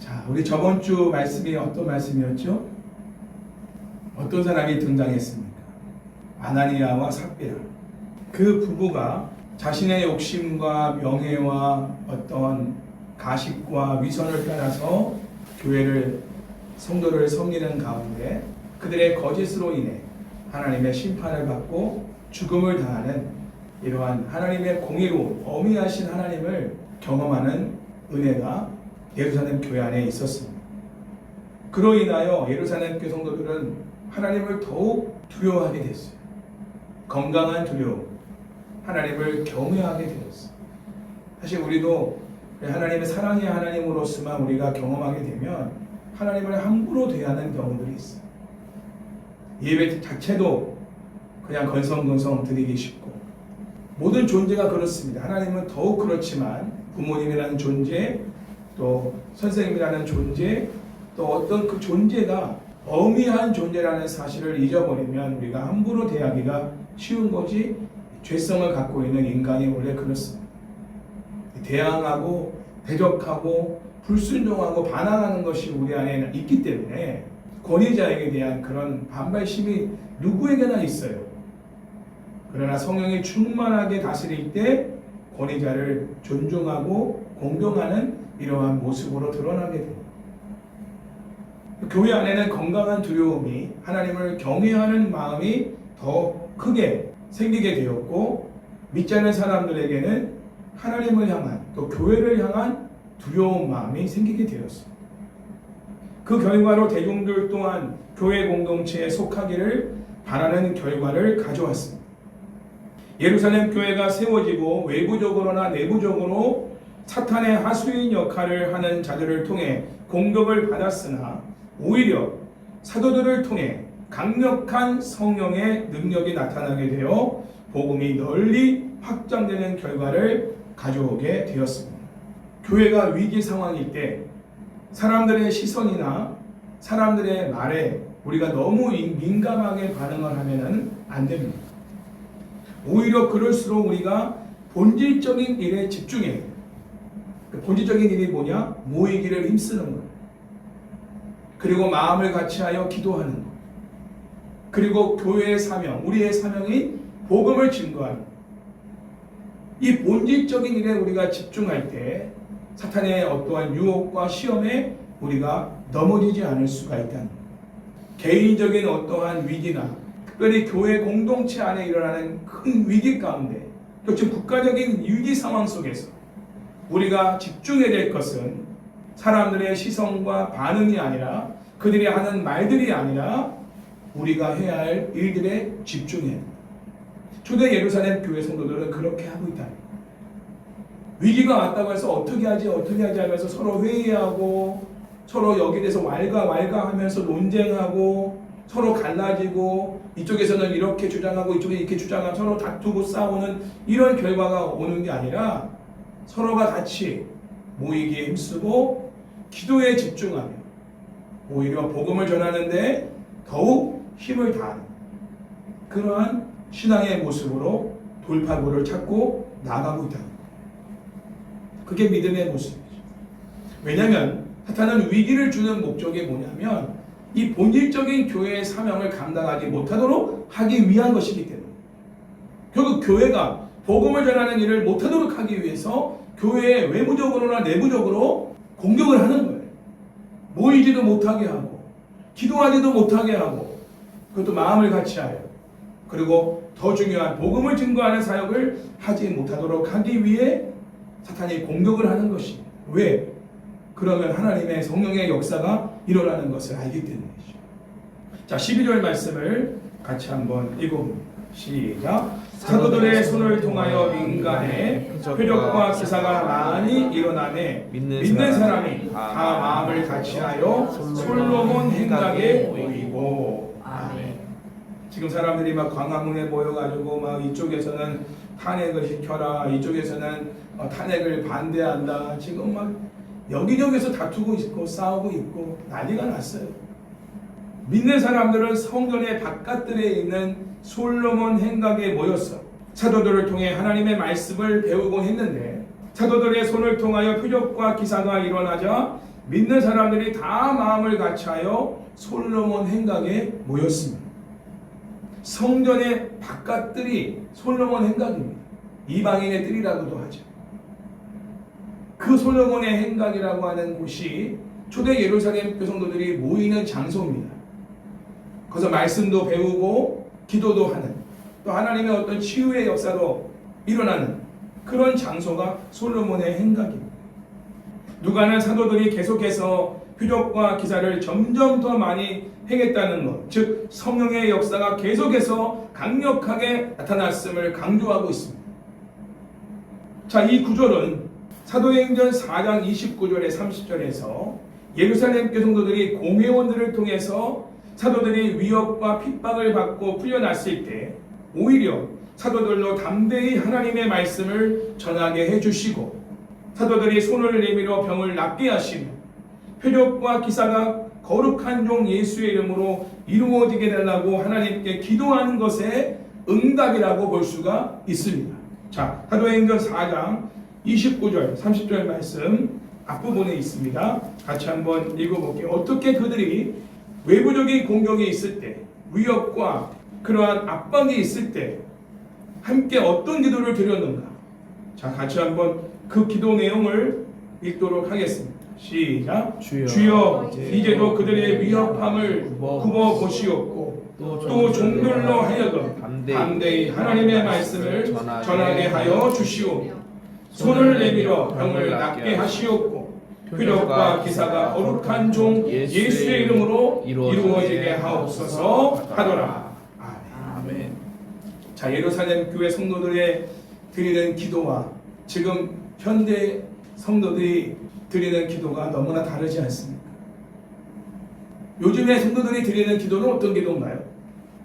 자, 우리 저번 주 말씀이 어떤 말씀이었죠? 어떤 사람이 등장했습니까? 아나니아와 삽비라. 그 부부가 자신의 욕심과 명예와 어떤 가식과 위선을 따라서 교회를, 성도를 섬기는 가운데 그들의 거짓으로 인해 하나님의 심판을 받고 죽음을 당하는 이러한 하나님의 공의로 어미하신 하나님을 경험하는 은혜가 예루살렘 교회 안에 있었습니다. 그로 인하여 예루살렘 교회 성도들은 하나님을 더욱 두려워하게 됐어요. 건강한 두려움, 하나님을 경외하게 되었어요. 사실 우리도 하나님의 사랑의 하나님으로서만 우리가 경험하게 되면 하나님을 함부로 대하는 경우들이 있어요. 예배 자체도 그냥 건성건성 드리기 쉽고, 모든 존재가 그렇습니다. 하나님은 더욱 그렇지만 부모님이라는 존재, 또 선생님이라는 존재, 또 어떤 그 존재가 어미한 존재라는 사실을 잊어버리면 우리가 함부로 대하기가 쉬운 거지, 죄성을 갖고 있는 인간이 원래 그렇습니다. 대항하고 대적하고 불순종하고 반항하는 것이 우리 안에 있기 때문에 권위자에게 대한 그런 반발심이 누구에게나 있어요. 그러나 성령이 충만하게 다스릴 때 권위자를 존중하고 공경하는 이러한 모습으로 드러나게 됩니다. 교회 안에는 건강한 두려움이, 하나님을 경외하는 마음이 더 크게 생기게 되었고, 믿지 않는 사람들에게는 하나님을 향한, 또 교회를 향한 두려운 마음이 생기게 되었습니다. 그 결과로 대중들 또한 교회 공동체에 속하기를 바라는 결과를 가져왔습니다. 예루살렘 교회가 세워지고 외부적으로나 내부적으로 사탄의 하수인 역할을 하는 자들을 통해 공격을 받았으나, 오히려 사도들을 통해 강력한 성령의 능력이 나타나게 되어 복음이 널리 확장되는 결과를 가져오게 되었습니다. 교회가 위기 상황일 때 사람들의 시선이나 사람들의 말에 우리가 너무 민감하게 반응을 하면 안 됩니다. 오히려 그럴수록 우리가 본질적인 일에 집중해야 돼요. 본질적인 일이 뭐냐? 모이기를 힘쓰는 거예요. 그리고 마음을 같이하여 기도하는 것. 그리고 교회의 사명, 우리의 사명인 복음을 증거하는 것. 이 본질적인 일에 우리가 집중할 때 사탄의 어떠한 유혹과 시험에 우리가 넘어지지 않을 수가 있다는 것. 개인적인 어떠한 위기나 특별히 교회 공동체 안에 일어나는 큰 위기 가운데, 또 지금 국가적인 위기 상황 속에서 우리가 집중해야 될 것은 사람들의 시선과 반응이 아니라, 그들이 하는 말들이 아니라 우리가 해야 할 일들에 집중해야 합니다. 초대 예루살렘 교회 성도들은 그렇게 하고 있다. 위기가 왔다고 해서 어떻게 하지 하면서 서로 회의하고, 서로 여기에 대해서 왈가왈가하면서 논쟁하고, 서로 갈라지고, 이쪽에서는 이렇게 주장하고 이쪽에 이렇게 주장하고 서로 다투고 싸우는 이런 결과가 오는 게 아니라 서로가 같이 모이기에 힘쓰고 기도에 집중하며 오히려 복음을 전하는데 더욱 힘을 다하는 그러한 신앙의 모습으로 돌파구를 찾고 나가고 있다. 그게 믿음의 모습이죠. 왜냐하면 사탄은 위기를 주는 목적이 뭐냐면 이 본질적인 교회의 사명을 감당하지 못하도록 하기 위한 것이기 때문에, 결국 교회가 복음을 전하는 일을 못하도록 하기 위해서 교회에 외부적으로나 내부적으로 공격을 하는 거예요. 모이지도 못하게 하고 기도하지도 못하게 하고, 그것도 마음을 같이하여, 그리고 더 중요한 복음을 증거하는 사역을 하지 못하도록 하기 위해 사탄이 공격을 하는 것입니다. 왜? 그러면 하나님의 성령의 역사가 일어나는 것을 알기 때문이죠. 자, 12절 말씀을 같이 한번 읽어봅니다. 시작. 사도들의 손을 통하여 민간에 표적과 기사가 많이 일어나매 믿는 사람이 다 마음을 같이하여 솔로몬 행각에 모이고. 아멘. 지금 사람들이 막 광화문에 모여가지고 막 이쪽에서는 탄핵을 시켜라, 이쪽에서는 탄핵을 반대한다, 지금 막 여기저기서 다투고 있고 싸우고 있고 난리가 났어요. 믿는 사람들은 성전의 바깥들에 있는 솔로몬 행각에 모였어. 사도들을 통해 하나님의 말씀을 배우고 했는데, 사도들의 손을 통하여 표적과 기사가 일어나자 믿는 사람들이 다 마음을 같이하여 솔로몬 행각에 모였습니다. 성전의 바깥들이 솔로몬 행각입니다. 이방인의 뜰이라고도 하죠. 그 솔로몬의 행각이라고 하는 곳이 초대 예루살렘 교성도들이 모이는 장소입니다. 거기서 말씀도 배우고 기도도 하는, 또 하나님의 어떤 치유의 역사로 일어나는 그런 장소가 솔로몬의 행각입니다. 누가는 사도들이 계속해서 표적과 기사를 점점 더 많이 행했다는 것, 즉 성령의 역사가 계속해서 강력하게 나타났음을 강조하고 있습니다. 자, 이 구절은 사도행전 4장 29절에 30절에서 예루살렘 교성도들이 공회원들을 통해서 사도들이 위협과 핍박을 받고 풀려났을 때 오히려 사도들로 담대히 하나님의 말씀을 전하게 해주시고, 사도들이 손을 내밀어 병을 낫게 하시며 표적과 기사가 거룩한 종 예수의 이름으로 이루어지게 달라고 하나님께 기도하는 것의 응답이라고 볼 수가 있습니다. 자, 사도행전 4장 29절 30절 말씀 앞부분에 있습니다. 같이 한번 읽어볼게요. 어떻게 그들이 외부적인 공격이 있을 때, 위협과 그러한 압박이 있을 때 함께 어떤 기도를 드렸는가? 자, 같이 한번 그 기도 내용을 읽도록 하겠습니다. 시작. 주여 이제도 그들의 위협함을 굽어 보시옵고 또 종들로 하여금 담대히 하나님의 말씀을 전하게 하여 주시오며 손을 내밀어 병을 낫게 하시옵고 표적과 기사가 거룩한 종 예수의 이름으로 이루어지게 하옵소서 하더라. 아멘. 자, 예루살렘 교회 성도들의 드리는 기도와 지금 현대 성도들이 드리는 기도가 너무나 다르지 않습니까? 요즘에 성도들이 드리는 기도는 어떤 기도인가요?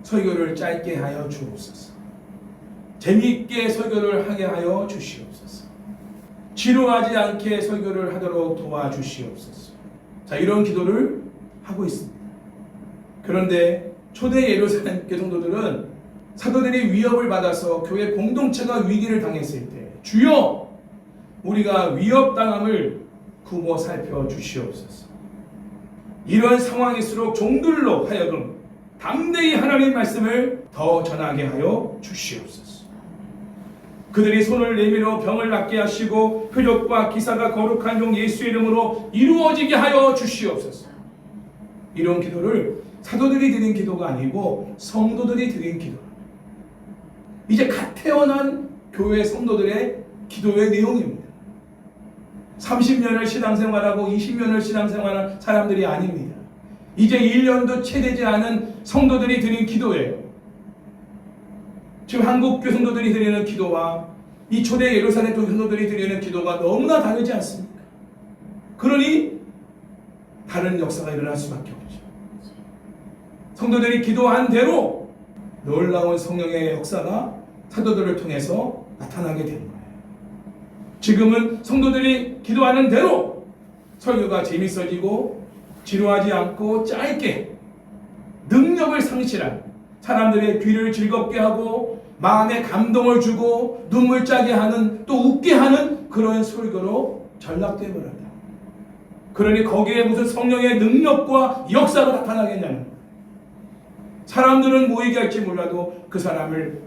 설교를 짧게 하여 주옵소서. 재미있게 설교를 하게 하여 주시옵소서. 지루하지 않게 설교를 하도록 도와주시옵소서. 자, 이런 기도를 하고 있습니다. 그런데 초대 예루살렘 교회 성도들은 사도들이 위협을 받아서 교회 공동체가 위기를 당했을 때 주여 우리가 위협당함을 굽어 살펴 주시옵소서. 이런 상황일수록 종들로 하여금 담대히 하나님의 말씀을 더 전하게 하여 주시옵소서. 그들이 손을 내밀어 병을 낫게 하시고 표적과 기사가 거룩한 종 예수의 이름으로 이루어지게 하여 주시옵소서. 이런 기도를 사도들이 드린 기도가 아니고 성도들이 드린 기도. 이제 갓 태어난 교회 성도들의 기도의 내용입니다. 30년을 신앙생활하고 20년을 신앙생활한 사람들이 아닙니다. 이제 1년도 채 되지 않은 성도들이 드린 기도예요. 지금 한국 교회 성도들이 드리는 기도와 이 초대 예루살렘 교회 성도들이 드리는 기도가 너무나 다르지 않습니까? 그러니 다른 역사가 일어날 수밖에 없죠. 성도들이 기도한 대로 놀라운 성령의 역사가 사도들을 통해서 나타나게 된 거예요. 지금은 성도들이 기도하는 대로 설교가 재밌어지고 지루하지 않고 짧게 능력을 상실한, 사람들의 귀를 즐겁게 하고 마음에 감동을 주고 눈물 짜게 하는, 또 웃게 하는 그런 설교로 전락되어 버렸다. 그러니 거기에 무슨 성령의 능력과 역사가 나타나겠냐는 거예요. 사람들은 모이게 할지 몰라도 그 사람을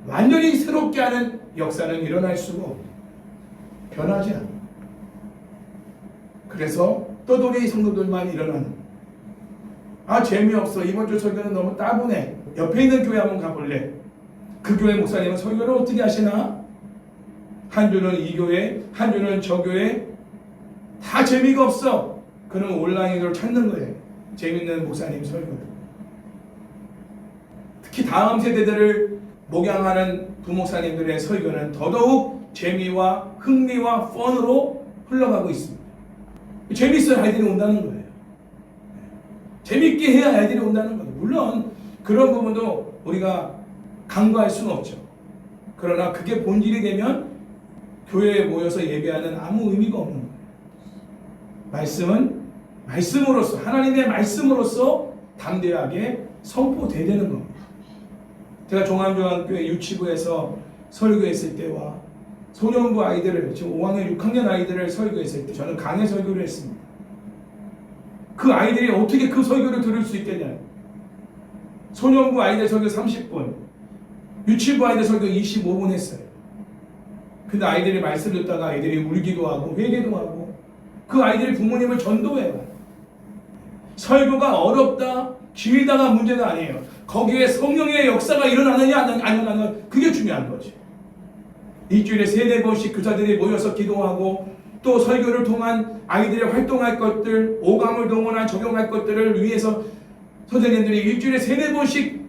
완전히 새롭게 하는 역사는 일어날 수가 없다. 변하지 않아. 그래서 떠돌이 성도들만 일어나는. 아, 재미없어. 이번 주 설교는 너무 따분해. 옆에 있는 교회 한번 가볼래. 그 교회 목사님은 설교를 어떻게 하시나? 한 주는 이 교회, 한 주는 저 교회. 다 재미가 없어. 그는 온라인으로 찾는 거예요. 재밌는 목사님 설교를. 특히 다음 세대들을 목양하는 부목사님들의 설교는 더더욱 재미와 흥미와 펀으로 흘러가고 있습니다. 재밌어야 아이들이 온다는 거예요. 재밌게 해야 아이들이 온다는 거예요. 물론 그런 부분도 우리가 간과할 수는 없죠. 그러나 그게 본질이 되면 교회에 모여서 예배하는 아무 의미가 없는 거예요. 말씀은 말씀으로서, 하나님의 말씀으로서 담대하게 선포되야 되는 겁니다. 제가 종암중앙교회 유치부에서 설교했을 때와 소년부 아이들을, 지금 5학년, 6학년 아이들을 설교했을 때 저는 강의 설교를 했습니다. 그 아이들이 어떻게 그 설교를 들을 수 있겠냐. 소년부 아이들 설교 30분, 유치부 아이들 설교 25분 했어요. 근데 아이들이 말씀을 듣다가 아이들이 울기도 하고 회개도 하고 그 아이들이 부모님을 전도해요. 설교가 어렵다, 길다가 문제가 아니에요. 거기에 성령의 역사가 일어나느냐 안 일어나느냐, 그게 중요한 거지. 일주일에 3-4번씩 교사들이 모여서 기도하고 또 설교를 통한 아이들이 활동할 것들, 오감을 동원한 적용할 것들을 위해서 선생님들이 일주일에 3-4번씩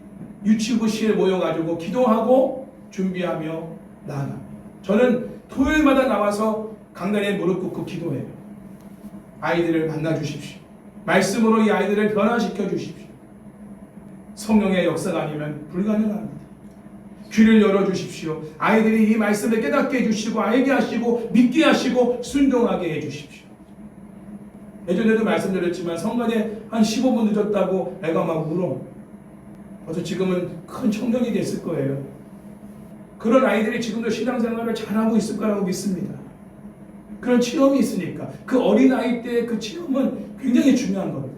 유치부시에 모여가지고 기도하고 준비하며 나아갑니다. 저는 토요일마다 나와서 강단에 무릎 꿇고 기도해요. 아이들을 만나 주십시오. 말씀으로 이 아이들을 변화시켜 주십시오. 성령의 역사가 아니면 불가능합니다. 귀를 열어주십시오. 아이들이 이 말씀을 깨닫게 해주시고 알게 하시고 믿게 하시고 순종하게 해주십시오. 예전에도 말씀드렸지만 성관에 한 15분 늦었다고 애가 막 울어. 그래서 지금은 큰 청년이 됐을 거예요. 그런 아이들이 지금도 신앙생활을 잘하고 있을 거라고 믿습니다. 그런 체험이 있으니까 그 어린아이 때의 그 체험은 굉장히 중요한 겁니다.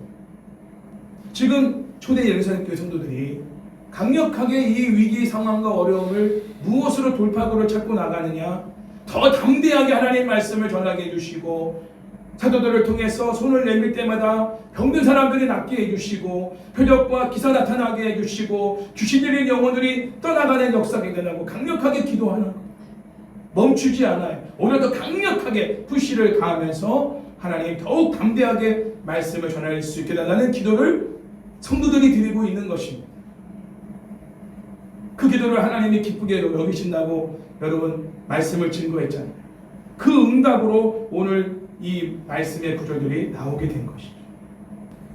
지금 초대 예루살렘 교회 성도들이 강력하게 이 위기 상황과 어려움을 무엇으로 돌파구를 찾고 나가느냐, 더 담대하게 하나님의 말씀을 전하게 해주시고 사도들을 통해서 손을 내밀 때마다 병든 사람들이 낫게 해주시고 표적과 기사 나타나게 해주시고 귀신 들린 영혼들이 떠나가는 역사가 일어나고 강력하게 기도하는 것, 멈추지 않아요. 오히려 더 강력하게 푸시를 가하면서 하나님 더욱 담대하게 말씀을 전할 수 있게 달라는 기도를 성도들이 드리고 있는 것입니다. 그 기도를 하나님이 기쁘게 여기신다고 여러분 말씀을 증거했잖아요. 그 응답으로 오늘 이 말씀의 구절들이 나오게 된 것이죠.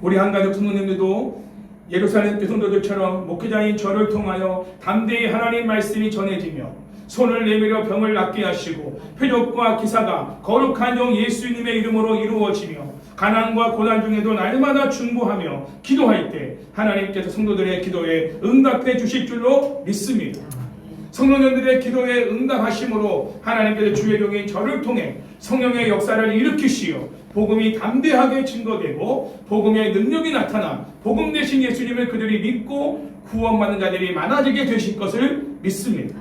우리 한가족 성도님들도 예루살렘 성도들처럼 목회자인 저를 통하여 담대히 하나님 말씀이 전해지며 손을 내밀어 병을 낫게 하시고 표적과 기사가 거룩한 영 예수님의 이름으로 이루어지며 가난과 고난 중에도 날마다 중보하며 기도할 때 하나님께서 성도들의 기도에 응답해 주실 줄로 믿습니다. 성도님들의 기도에 응답하심으로 하나님께서 주의 종인 저를 통해 성령의 역사를 일으키시어 복음이 담대하게 증거되고 복음의 능력이 나타나 복음 되신 예수님을 그들이 믿고 구원받는 자들이 많아지게 되실 것을 믿습니다.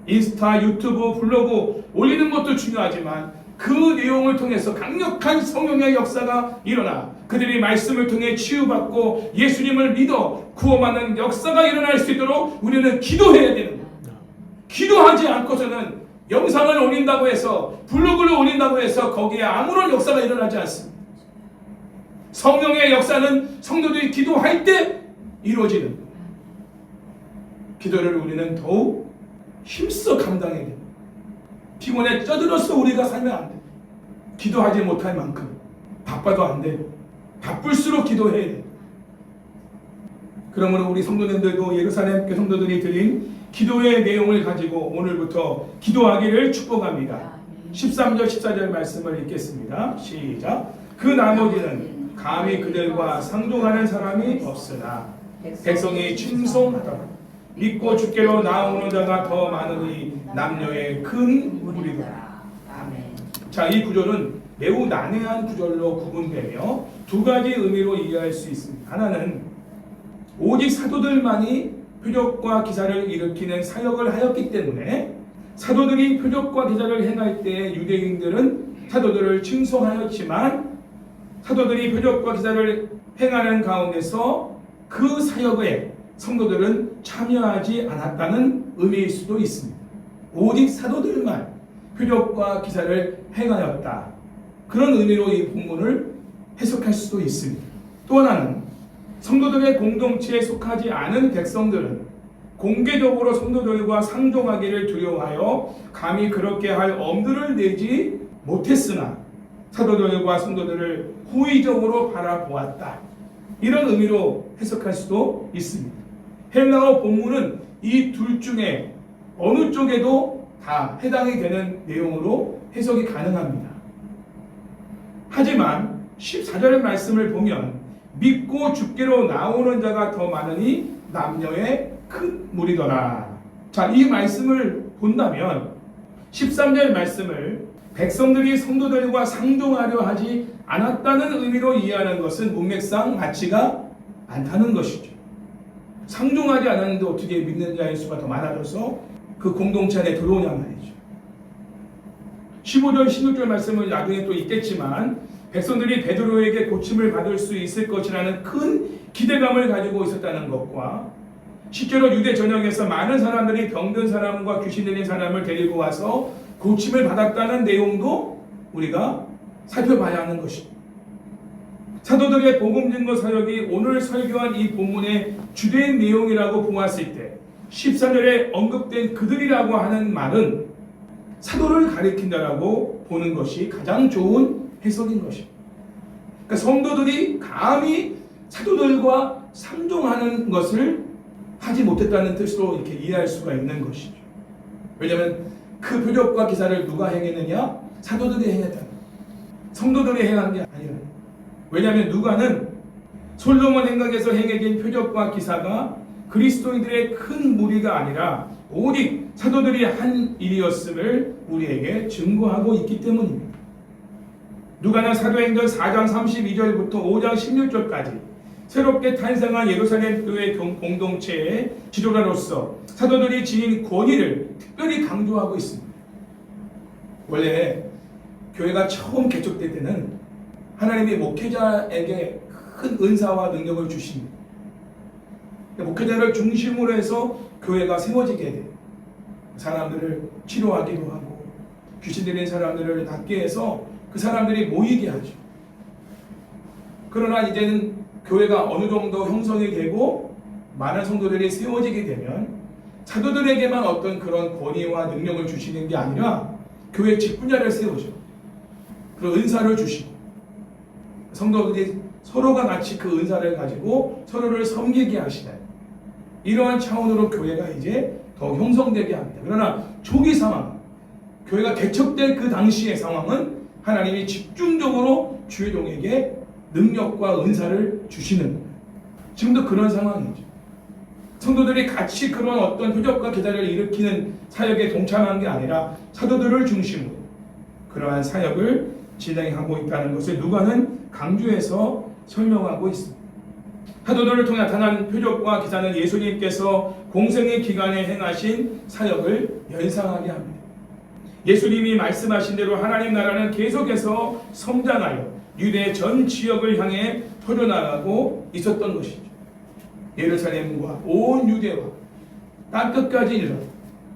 인스타, 유튜브, 블로그 올리는 것도 중요하지만 그 내용을 통해서 강력한 성령의 역사가 일어나 그들이 말씀을 통해 치유받고 예수님을 믿어 구원받는 역사가 일어날 수 있도록 우리는 기도해야 되는 거예요. 기도하지 않고서는 영상을 올린다고 해서 블로그를 올린다고 해서 거기에 아무런 역사가 일어나지 않습니다. 성령의 역사는 성도들이 기도할 때 이루어지는 거예요. 기도를 우리는 더욱 힘써 감당해야 됩니다. 피곤에 쪄들어서 우리가 살면 안 돼. 기도하지 못할 만큼 바빠도 안 돼. 바쁠수록 기도해야 돼. 그러므로 우리 성도님들도 예루살렘 교회 성도들이 드린 기도의 내용을 가지고 오늘부터 기도하기를 축복합니다. 13절 14절 말씀을 읽겠습니다. 시작. 그 나머지는 감히 그들과 상종하는 사람이 없으나 백성이 충성하더라. 믿고 주께로 나오는 자가 더 많으니 남녀의 큰 무리더라. 자, 이 구절은 매우 난해한 구절로 구분되며 두 가지 의미로 이해할 수 있습니다. 하나는 오직 사도들만이 표적과 기사를 일으키는 사역을 하였기 때문에 사도들이 표적과 기사를 행할 때 유대인들은 사도들을 칭송하였지만 사도들이 표적과 기사를 행하는 가운데서 그 사역에 성도들은 참여하지 않았다는 의미일 수도 있습니다. 오직 사도들만 표적과 기사를 행하였다. 그런 의미로 이 본문을 해석할 수도 있습니다. 또 하나는 성도들의 공동체에 속하지 않은 백성들은 공개적으로 성도들과 상종하기를 두려워하여 감히 그렇게 할 엄두를 내지 못했으나 사도들과 성도들을 호의적으로 바라보았다. 이런 의미로 해석할 수도 있습니다. 헬라어 본문은 이 둘 중에 어느 쪽에도 다 해당이 되는 내용으로 해석이 가능합니다. 하지만 14절 말씀을 보면 믿고 주께로 나오는 자가 더 많으니 남녀의 큰 무리더라. 자, 이 말씀을 본다면 13절 말씀을 백성들이 성도들과 상종하려 하지 않았다는 의미로 이해하는 것은 문맥상 맞지가 않다는 것이죠. 상종하지 않았는데 어떻게 믿는 자의 수가 더 많아져서 그 공동체 안에 들어오냐 말이죠. 15절, 16절 말씀은 나중에 또 있겠지만 백성들이 베드로에게 고침을 받을 수 있을 것이라는 큰 기대감을 가지고 있었다는 것과 실제로 유대 전역에서 많은 사람들이 병든 사람과 귀신 들린 사람을 데리고 와서 고침을 받았다는 내용도 우리가 살펴봐야 하는 것입니다. 사도들의 복음 증거 사역이 오늘 설교한 이 본문의 주된 내용이라고 보았을 때 14절에 언급된 그들이라고 하는 말은 사도를 가리킨다라고 보는 것이 가장 좋은 해석인 것입니다. 그러니까 성도들이 감히 사도들과 상종하는 것을 하지 못했다는 뜻으로 이렇게 이해할 수가 있는 것이죠. 왜냐하면 그 표적과 기사를 누가 행했느냐? 사도들이 행했다. 성도들이 행한 게 아니라. 왜냐하면 누가는 솔로몬 행각에서 행해진 표적과 기사가 그리스도인들의 큰 무리가 아니라 오직 사도들이 한 일이었음을 우리에게 증거하고 있기 때문입니다. 누가는 사도행전 4장 32절부터 5장 16절까지 새롭게 탄생한 예루살렘 교회 공동체의 지도자로서 사도들이 지닌 권위를 특별히 강조하고 있습니다. 원래 교회가 처음 개척될 때는 하나님이 목회자에게 큰 은사와 능력을 주십니다. 목회자를 중심으로 해서 교회가 세워지게 돼요. 사람들을 치료하기도 하고 귀신 들린 사람들을 낫게 해서 그 사람들이 모이게 하죠. 그러나 이제는 교회가 어느 정도 형성이 되고 많은 성도들이 세워지게 되면 사도들에게만 어떤 그런 권위와 능력을 주시는 게 아니라 교회 직분자를 세우죠. 그 은사를 주시고 성도들이 서로가 같이 그 은사를 가지고 서로를 섬기게 하시는 이러한 차원으로 교회가 이제 더 형성되게 합니다. 그러나 초기 상황, 교회가 개척될 그 당시의 상황은 하나님이 집중적으로 주의종에게 능력과 은사를 주시는 거예요. 지금도 그런 상황이죠. 성도들이 같이 그런 어떤 표적과 기사를 일으키는 사역에 동참한 게 아니라 사도들을 중심으로 그러한 사역을 진행하고 있다는 것을 누가는 강조해서 설명하고 있습니다. 사도들을 통해 나타난 표적과 기사는 예수님께서 공생의 기간에 행하신 사역을 연상하게 합니다. 예수님이 말씀하신 대로 하나님 나라는 계속해서 성장하여 유대 전 지역을 향해 퍼져나가고 있었던 것이죠. 예루살렘과 온 유대와 땅끝까지 이르러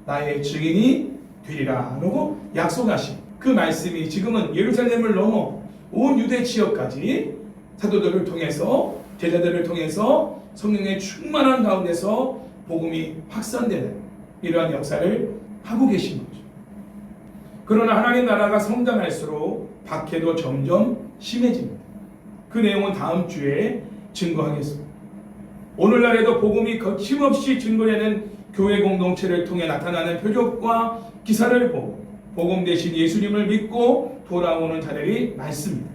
나의 증인이 되리라 라고 약속하신 그 말씀이 지금은 예루살렘을 넘어 온 유대 지역까지 사도들을 통해서 제자들을 통해서 성령의 충만한 가운데서 복음이 확산되는 이러한 역사를 하고 계신 거죠. 그러나 하나님 나라가 성장할수록 박해도 점점 심해집니다. 그 내용은 다음 주에 증거하겠습니다. 오늘날에도 복음이 거침없이 증거되는 교회 공동체를 통해 나타나는 표적과 기사를 보고 복음 대신 예수님을 믿고 돌아오는 자들이 많습니다.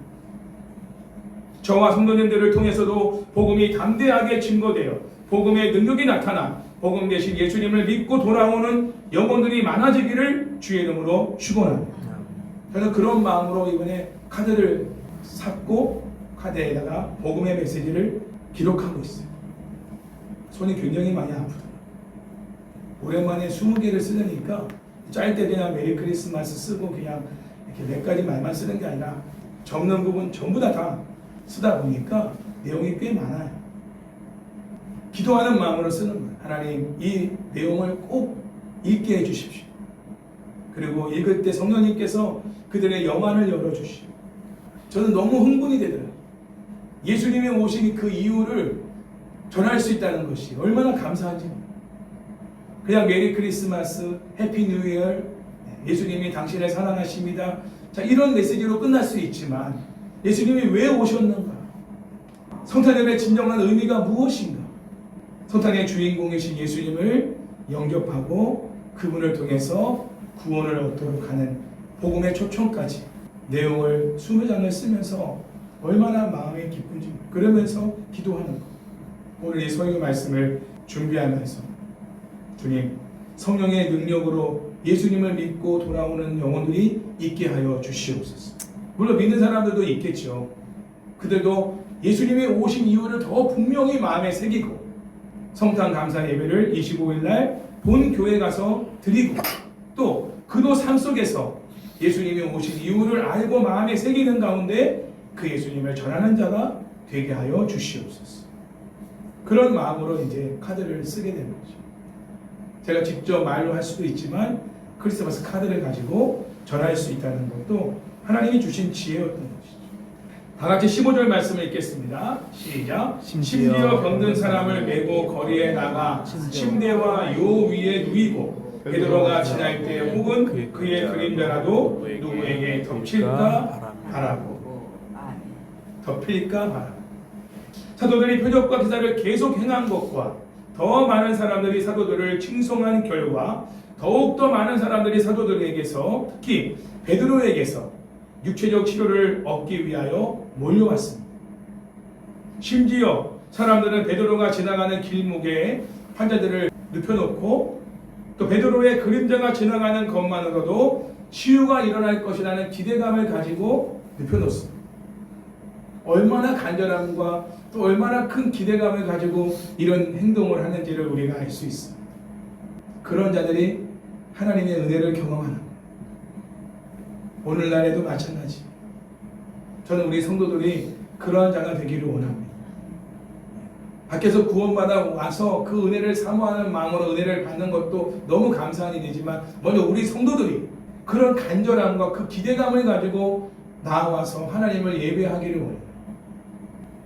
저와 성도님들을 통해서도 복음이 담대하게 증거되어 복음의 능력이 나타나 복음 대신 예수님을 믿고 돌아오는 영혼들이 많아지기를 주의 이름으로 축원합니다. 저는 그런 마음으로 이번에 카드를 샀고 카드에다가 복음의 메시지를 기록하고 있어요. 손이 굉장히 많이 아프더라고요. 오랜만에 20개를 쓰려니까 짧게 그냥 메리 크리스마스 쓰고 그냥 이렇게 몇 가지 말만 쓰는 게 아니라 적는 부분 전부 다 쓰다 보니까 내용이 꽤 많아요. 기도하는 마음으로 쓰는 거예요. 하나님 이 내용을 꼭 읽게 해주십시오. 그리고 읽을 때 성령님께서 그들의 영안을 열어주시고 저는 너무 흥분이 되더라고요. 예수님이 오신 그 이유를 전할 수 있다는 것이 얼마나 감사한지. 그냥 메리 크리스마스, 해피 뉴 이어, 예수님이 당신을 사랑하십니다. 자, 이런 메시지로 끝날 수 있지만 예수님이 왜 오셨는가? 성탄절의 진정한 의미가 무엇인가? 성탄의 주인공이신 예수님을 영접하고 그분을 통해서 구원을 얻도록 하는 복음의 초청까지 내용을 20장을 쓰면서 얼마나 마음이 기쁜지 그러면서 기도하는 것. 오늘 이 설교 말씀을 준비하면서 주님 성령의 능력으로 예수님을 믿고 돌아오는 영혼들이 있게 하여 주시옵소서. 물론 믿는 사람들도 있겠죠. 그들도 예수님이 오신 이유를 더 분명히 마음에 새기고 성탄 감사 예배를 25일 날 본 교회 가서 드리고 또 그도 삶 속에서 예수님이 오신 이유를 알고 마음에 새기는 가운데 그 예수님을 전하는 자가 되게 하여 주시옵소서. 그런 마음으로 이제 카드를 쓰게 되는 거죠. 제가 직접 말로 할 수도 있지만 크리스마스 카드를 가지고 전할 수 있다는 것도 하나님이 주신 지혜였던 것이죠. 다 같이 15절 말씀을 읽겠습니다. 시작. 심지어 병든 사람을 메고 거리에 나가 침대와 요 위에 누이고 베드로가 지날 때 혹은 그의 그림자라도 누구에게 덮칠까 바라고. 덮일까 바라고. 사도들이 표적과 기사를 계속 행한 것과 더 많은 사람들이 사도들을 칭송한 결과 더욱더 많은 사람들이 사도들에게서 특히 베드로에게서 육체적 치료를 얻기 위하여 몰려왔습니다. 심지어 사람들은 베드로가 지나가는 길목에 환자들을 눕혀놓고 또 베드로의 그림자가 지나가는 것만으로도 치유가 일어날 것이라는 기대감을 가지고 눕혀놓습니다. 얼마나 간절함과 또 얼마나 큰 기대감을 가지고 이런 행동을 하는지를 우리가 알 수 있습니다. 그런 자들이 하나님의 은혜를 경험하는 거예요. 오늘날에도 마찬가지. 저는 우리 성도들이 그러한 자가 되기를 원합니다. 밖에서 구원받아 와서 그 은혜를 사모하는 마음으로 은혜를 받는 것도 너무 감사한 일이지만 먼저 우리 성도들이 그런 간절함과 그 기대감을 가지고 나와서 하나님을 예배하기를 원해요.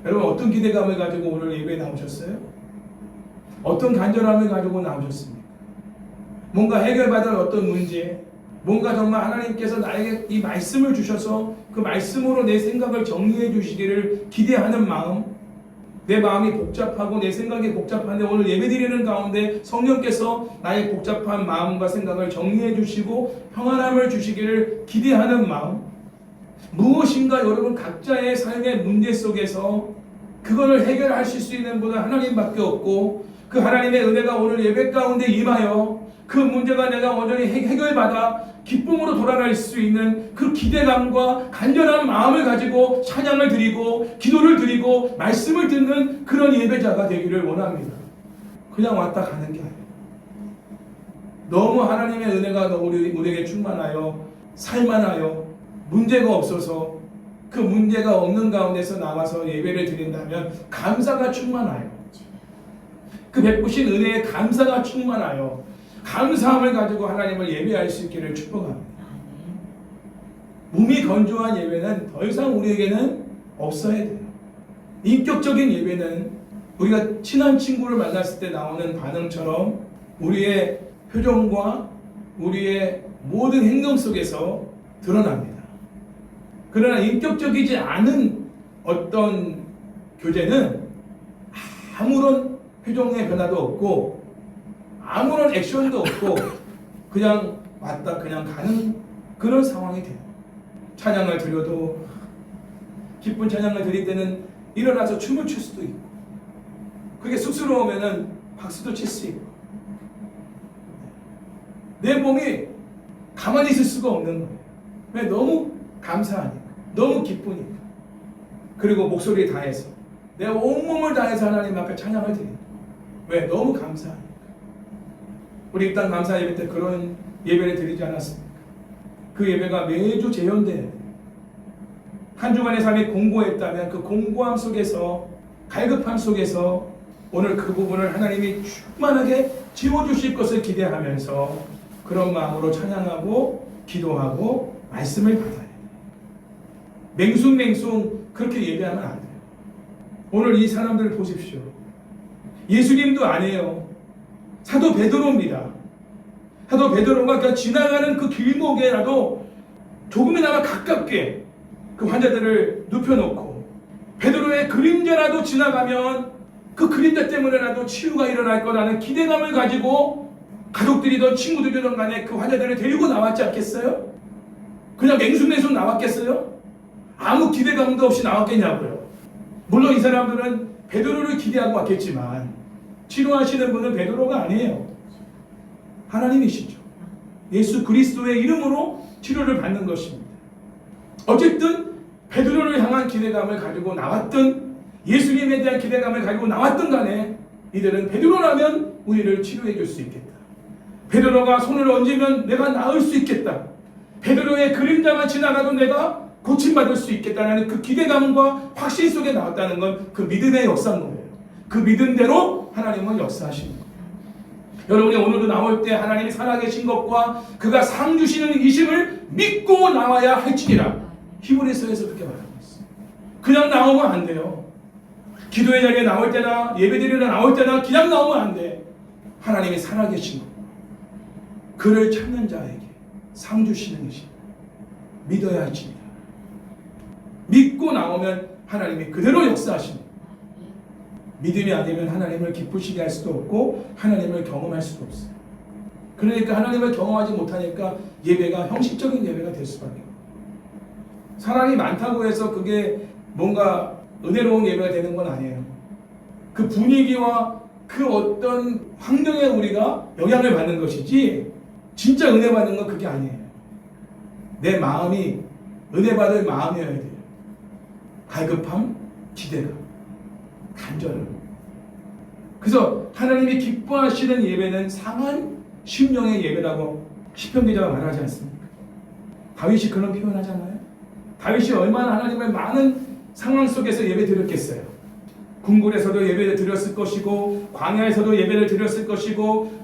여러분 어떤 기대감을 가지고 오늘 예배에 나오셨어요? 어떤 간절함을 가지고 나오셨습니까? 뭔가 해결받을 어떤 문제, 뭔가 정말 하나님께서 나에게 이 말씀을 주셔서 그 말씀으로 내 생각을 정리해 주시기를 기대하는 마음, 내 마음이 복잡하고 내 생각이 복잡한데 오늘 예배드리는 가운데 성령께서 나의 복잡한 마음과 생각을 정리해 주시고 평안함을 주시기를 기대하는 마음, 무엇인가 여러분 각자의 삶의 문제 속에서 그거를 해결하실 수 있는 분은 하나님밖에 없고 그 하나님의 은혜가 오늘 예배 가운데 임하여 그 문제가 내가 온전히 해결받아 기쁨으로 돌아갈 수 있는 그 기대감과 간절한 마음을 가지고 찬양을 드리고 기도를 드리고 말씀을 듣는 그런 예배자가 되기를 원합니다. 그냥 왔다 가는 게 아니에요. 너무 하나님의 은혜가 우리에게 충만하여 살만하여 문제가 없어서 그 문제가 없는 가운데서 나와서 예배를 드린다면 감사가 충만하여 그 베푸신 은혜에 감사가 충만하여 감사함을 가지고 하나님을 예배할 수 있기를 축복합니다. 몸이 건조한 예배는 더 이상 우리에게는 없어야 돼요. 인격적인 예배는 우리가 친한 친구를 만났을 때 나오는 반응처럼 우리의 표정과 우리의 모든 행동 속에서 드러납니다. 그러나 인격적이지 않은 어떤 교제는 아무런 표정의 변화도 없고 아무런 액션도 없고 그냥 왔다 그냥 가는 그런 상황이 돼요. 찬양을 드려도 기쁜 찬양을 드릴 때는 일어나서 춤을 출 수도 있고 그게 쑥스러우면은 박수도 칠 수 있고 내 몸이 가만히 있을 수가 없는 거예요. 왜? 너무 감사하니까 너무 기쁘니까 그리고 목소리 다해서 내 온몸을 다해서 하나님 앞에 찬양을 드립니다. 왜? 너무 감사하니까. 우리 입당 감사 예배 때 그런 예배를 드리지 않았습니까? 그 예배가 매주 재현돼야 돼요. 한 주간의 삶이 공고했다면 그 공고함 속에서 갈급함 속에서 오늘 그 부분을 하나님이 충만하게 지워주실 것을 기대하면서 그런 마음으로 찬양하고 기도하고 말씀을 받아야 돼요. 맹숭맹숭 그렇게 예배하면 안 돼요. 오늘 이 사람들을 보십시오. 예수님도 아니에요. 사도 베드로입니다. 사도 베드로가 그 지나가는 그 길목에라도 조금이나마 가깝게 그 환자들을 눕혀놓고 베드로의 그림자라도 지나가면 그 그림자 때문에라도 치유가 일어날 거라는 기대감을 가지고 가족들이든 친구들이든 간에 그 환자들을 데리고 나왔지 않겠어요? 그냥 맹숭맹숭 나왔겠어요? 아무 기대감도 없이 나왔겠냐고요. 물론 이 사람들은 베드로를 기대하고 왔겠지만 치료하시는 분은 베드로가 아니에요. 하나님이시죠. 예수 그리스도의 이름으로 치료를 받는 것입니다. 어쨌든 베드로를 향한 기대감을 가지고 나왔던, 예수님에 대한 기대감을 가지고 나왔던 간에 이들은 베드로라면 우리를 치료해 줄 수 있겠다. 베드로가 손을 얹으면 내가 나을 수 있겠다. 베드로의 그림자만 지나가도 내가 고침받을 수 있겠다는 그 기대감과 확신 속에 나왔다는 건 그 믿음의 역사인 거예요. 그 믿음대로 하나님은 역사하시는 거예요. 여러분이 오늘도 나올 때 하나님이 살아계신 것과 그가 상 주시는 이심을 믿고 나와야 할지니라. 히브리서에서 그렇게 말하고 있어요. 그냥 나오면 안 돼요. 기도의 자리에 나올 때나 예배드리러 나올 때나 그냥 나오면 안 돼. 하나님이 살아계신 것, 그를 찾는 자에게 상 주시는 이심 믿어야 할지니라. 믿고 나오면 하나님이 그대로 역사하십니다. 믿음이 안 되면 하나님을 기쁘시게 할 수도 없고 하나님을 경험할 수도 없어요. 그러니까 하나님을 경험하지 못하니까 예배가 형식적인 예배가 될 수밖에 없어요. 사람이 많다고 해서 그게 뭔가 은혜로운 예배가 되는 건 아니에요. 그 분위기와 그 어떤 환경에 우리가 영향을 받는 것이지 진짜 은혜 받는 건 그게 아니에요. 내 마음이 은혜 받을 마음이어야 돼요. 갈급함, 기대감, 간절함. 그래서 하나님이 기뻐하시는 예배는 상한 심령의 예배라고 시편 기자가 말하지 않습니까? 다윗이 그런 표현하잖아요. 다윗이 얼마나 하나님을 많은 상황 속에서 예배 드렸겠어요. 궁굴에서도 예배를 드렸을 것이고 광야에서도 예배를 드렸을 것이고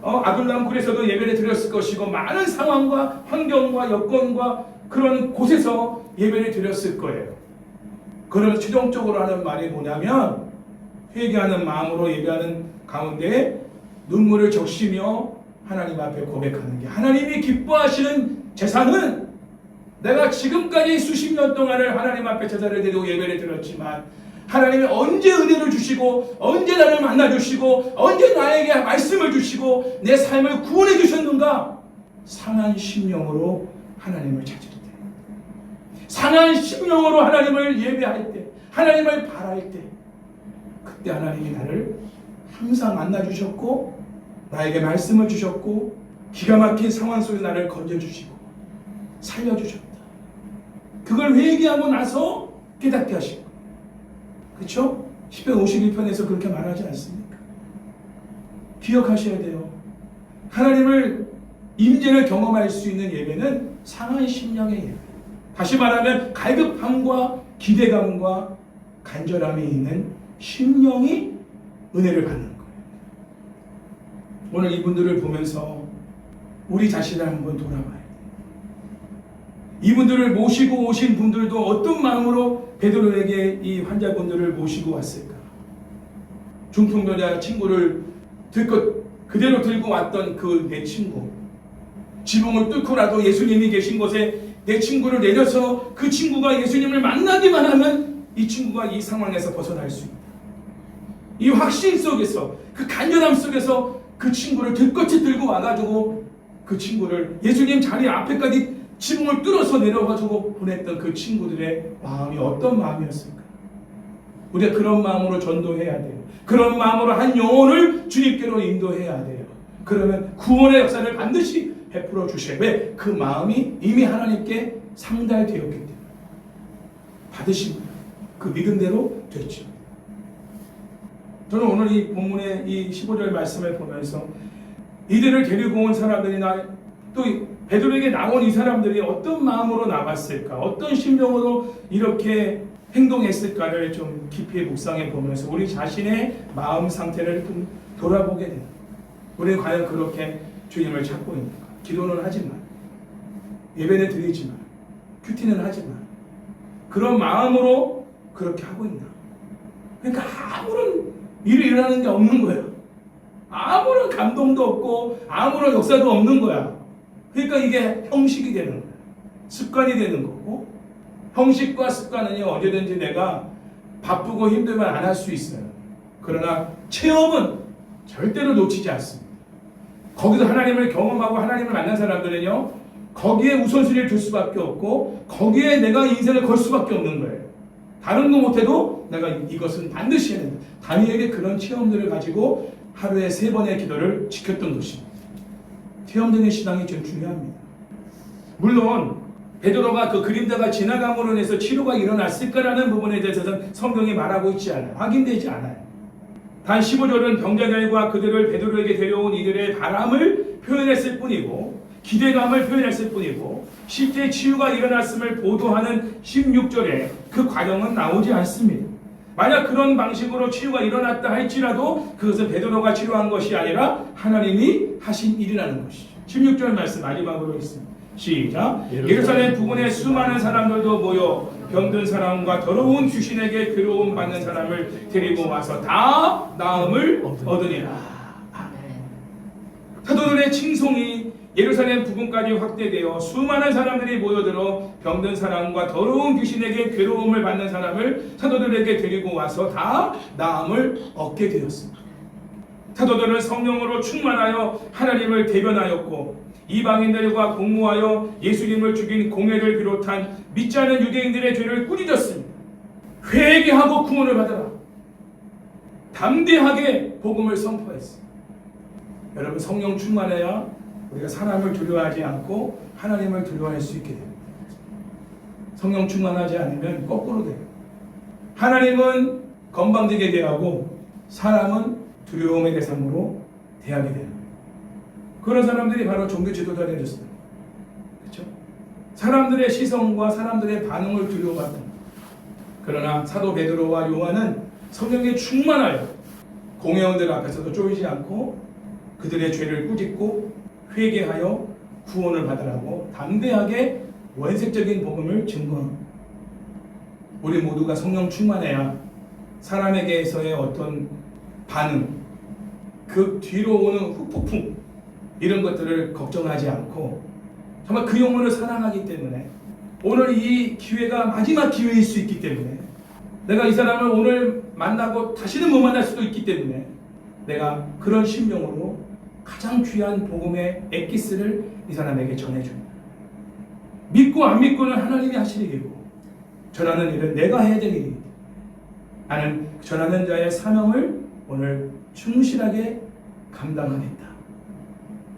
아둘람 굴에서도 예배를 드렸을 것이고 많은 상황과 환경과 여건과 그런 곳에서 예배를 드렸을 거예요. 그러면 최종적으로 하는 말이 뭐냐면 회개하는 마음으로 예배하는 가운데 눈물을 적시며 하나님 앞에 고백하는 게, 하나님이 기뻐하시는 제사는 내가 지금까지 수십 년 동안을 하나님 앞에 제사를 드리고 예배를 드렸지만 하나님이 언제 은혜를 주시고 언제 나를 만나주시고 언제 나에게 말씀을 주시고 내 삶을 구원해 주셨는가? 상한 심령으로 하나님을 찾을 때, 상한 심령으로 하나님을 예배할 때, 하나님을 바랄 때, 그때 하나님이 나를 항상 만나주셨고 나에게 말씀을 주셨고 기가 막힌 상황 속에 나를 건져주시고 살려주셨다. 그걸 회개하고 나서 깨닫게 하시고, 그렇죠? 10편 51편에서 그렇게 말하지 않습니까? 기억하셔야 돼요. 하나님을 임재를 경험할 수 있는 예배는 상한 심령의 예배. 다시 말하면 갈급함과 기대감과 간절함이 있는 심령이 은혜를 받는 거예요. 오늘 이분들을 보면서 우리 자신을 한번 돌아봐야 돼요. 이분들을 모시고 오신 분들도 어떤 마음으로 베드로에게 이 환자분들을 모시고 왔을까? 중풍병자 친구를 그대로 들고 왔던 그 내 친구, 지붕을 뚫고라도 예수님이 계신 곳에 내 친구를 내려서 그 친구가 예수님을 만나기만 하면 이 친구가 이 상황에서 벗어날 수 있다. 이 확신 속에서, 그 간절함 속에서 그 친구를 들것이 들고 와가지고 그 친구를 예수님 자리 앞에까지 지붕을 뚫어서 내려가지고 보냈던 그 친구들의 마음이 어떤 마음이었을까? 우리가 그런 마음으로 전도해야 돼요. 그런 마음으로 한 영혼을 주님께로 인도해야 돼요. 그러면 구원의 역사를 반드시 베풀어 주셔야. 왜? 그 마음이 이미 하나님께 상달되었기 때문에 받으신 거예요. 그 믿음대로 됐죠. 저는 오늘 이 본문의 이 15절 말씀을 보면서 이들을 데리고 온 사람들이나 또 베드로에게 나온 이 사람들이 어떤 마음으로 나갔을까, 어떤 심정으로 이렇게 행동했을까를 좀 깊이 묵상해 보면서 우리 자신의 마음 상태를 좀 돌아보게 됩니다. 우리는 과연 그렇게 주님을 찾고 있는가? 기도는 하지만, 예배는 드리지만, 큐티는 하지만 그런 마음으로 그렇게 하고 있나? 그러니까 아무런 일이 일어나는 게 없는 거예요. 아무런 감동도 없고 아무런 역사도 없는 거야. 그러니까 이게 형식이 되는 거야. 습관이 되는 거고, 형식과 습관은요 언제든지 내가 바쁘고 힘들면 안 할 수 있어요. 그러나 체험은 절대로 놓치지 않습니다. 거기서 하나님을 경험하고 하나님을 만난 사람들은요 거기에 우선순위를 둘 수밖에 없고 거기에 내가 인생을 걸 수밖에 없는 거예요. 다른 거 못해도 내가 이것은 반드시 해야 된다. 다니엘이 그런 체험들을 가지고 하루에 3번의 기도를 지켰던 것입니다. 체험적인 신앙이 좀 중요합니다. 물론 베드로가 그 그림자가 지나감으로 인해서 치료가 일어났을까라는 부분에 대해서는 성경이 말하고 있지 않아요. 확인되지 않아요. 단 15절은 병자들과 그들을 베드로에게 데려온 이들의 바람을 표현했을 뿐이고 기대감을 표현했을 뿐이고 실제 치유가 일어났음을 보도하는 16절에 그 과정은 나오지 않습니다. 만약 그런 방식으로 치유가 일어났다 할지라도 그것은 베드로가 치료한 것이 아니라 하나님이 하신 일이라는 것이죠. 16절 말씀 마지막으로 있습니다. 시작. 예루살렘 부근에 수많은 사람들도 모여 병든 사람과 더러운 귀신에게 괴로움 받는 사람을 데리고 와서 다 나음을 얻으니라. 사도들의 칭송이 예루살렘 부근까지 확대되어 수많은 사람들이 모여들어 병든 사람과 더러운 귀신에게 괴로움을 받는 사람을 사도들에게 데리고 와서 다 나음을 얻게 되었습니다. 사도들은 성령으로 충만하여 하나님을 대변하였고 이방인들과 공모하여 예수님을 죽인 공회를 비롯한 믿지 않은 유대인들의 죄를 꾸짖었습니다. 회개하고 구원을 받으라. 담대하게 복음을 선포했습니다. 여러분, 성령 충만해야 우리가 사람을 두려워하지 않고 하나님을 두려워할 수 있게 됩니다. 성령 충만하지 않으면 거꾸로 돼요. 하나님은 건방지게 대하고 사람은 두려움의 대상으로 대하게 됩니다. 그런 사람들이 바로 종교 지도자들이 되었어요. 그렇죠? 사람들의 시선과 사람들의 반응을 두려워받는. 그러나 사도 베드로와 요한은 성령에 충만하여 공회원들 앞에서도 쫄지 않고 그들의 죄를 꾸짖고 회개하여 구원을 받으라고 담대하게 원색적인 복음을 증거합니다. 우리 모두가 성령 충만해야 사람에게서의 어떤 반응, 그 뒤로 오는 후폭풍 이런 것들을 걱정하지 않고 정말 그 영혼을 사랑하기 때문에 오늘 이 기회가 마지막 기회일 수 있기 때문에 내가 이 사람을 오늘 만나고 다시는 못 만날 수도 있기 때문에 내가 그런 심령으로 가장 귀한 복음의 엑기스를 이 사람에게 전해줍니다. 믿고 안 믿고는 하나님이 하실 일이고 전하는 일은 내가 해야 될 일입니다. 나는 전하는 자의 사명을 오늘 충실하게 감당하겠다.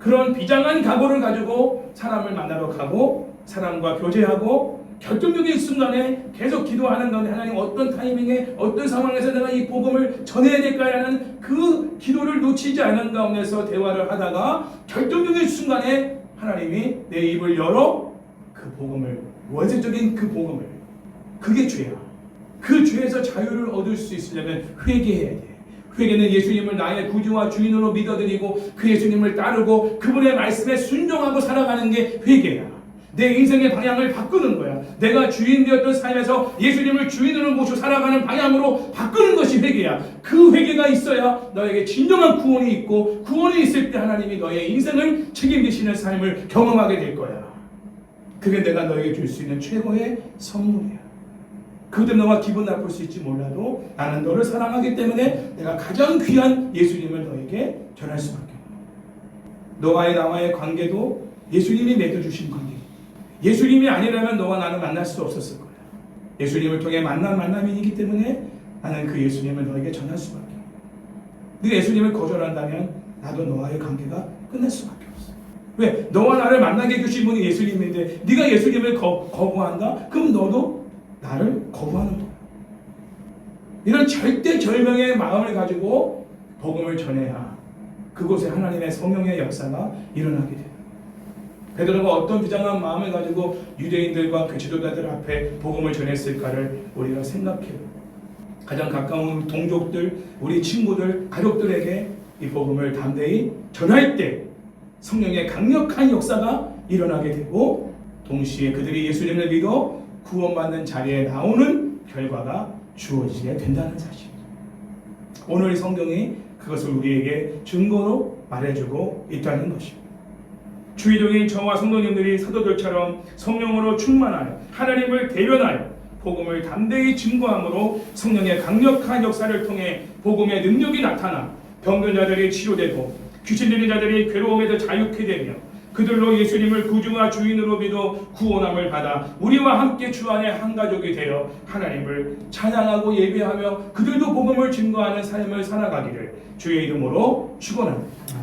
그런 비장한 각오를 가지고 사람을 만나러 가고 사람과 교제하고 결정적인 순간에 계속 기도하는 가운데 하나님 어떤 타이밍에 어떤 상황에서 내가 이 복음을 전해야 될까라는 그 기도를 놓치지 않은 가운데서 대화를 하다가 결정적인 순간에 하나님이 내 입을 열어 그 복음을, 원색적인 그 복음을, 그게 죄야. 그 죄에서 자유를 얻을 수 있으려면 회개해야 돼. 회개는 예수님을 나의 구주와 주인으로 믿어드리고 그 예수님을 따르고 그분의 말씀에 순종하고 살아가는 게 회개야. 내 인생의 방향을 바꾸는 거야. 내가 주인 되었던 삶에서 예수님을 주인으로 모시고 살아가는 방향으로 바꾸는 것이 회개야. 그 회개가 있어야 너에게 진정한 구원이 있고 구원이 있을 때 하나님이 너의 인생을 책임지시는 삶을 경험하게 될 거야. 그게 내가 너에게 줄 수 있는 최고의 선물이야. 그때 너가 기분 나쁠 수 있지 몰라도 나는 너를 사랑하기 때문에 내가 가장 귀한 예수님을 너에게 전할 수밖에 없어. 너와의 나와의 관계도 예수님이 맺어주신 관계. 예수님이 아니라면 너와 나는 만날 수 없었을 거야. 예수님을 통해 만난 만남이기 때문에 나는 그 예수님을 너에게 전할 수밖에 없어. 네가 예수님을 거절한다면 나도 너와의 관계가 끝날 수밖에 없어. 왜? 너와 나를 만나게 해주신 분이 예수님인데 네가 예수님을 거부한다? 그럼 너도 나를 거부하는 거야. 이런 절대절명의 마음을 가지고 복음을 전해야 그곳에 하나님의 성령의 역사가 일어나게 돼요. 베드로가 어떤 비장한 마음을 가지고 유대인들과 그 지도자들 앞에 복음을 전했을까를 우리가 생각해요. 가장 가까운 동족들, 우리 친구들, 가족들에게 이 복음을 담대히 전할 때 성령의 강력한 역사가 일어나게 되고 동시에 그들이 예수님을 믿어 구원받는 자리에 나오는 결과가 주어지게 된다는 사실입니다. 오늘 이 성경이 그것을 우리에게 증거로 말해주고 있다는 것입니다. 주의종인 저와 성도님들이 사도들처럼 성령으로 충만하여 하나님을 대변하여 복음을 담대히 증거함으로 성령의 강력한 역사를 통해 복음의 능력이 나타나 병든 자들이 치료되고 귀신 들린 자들이 괴로움에서 자유케 되며 그들로 예수님을 구주와 주인으로 믿어 구원함을 받아 우리와 함께 주 안에 한 가족이 되어 하나님을 찬양하고 예배하며 그들도 복음을 증거하는 삶을 살아가기를 주의 이름으로 축원합니다.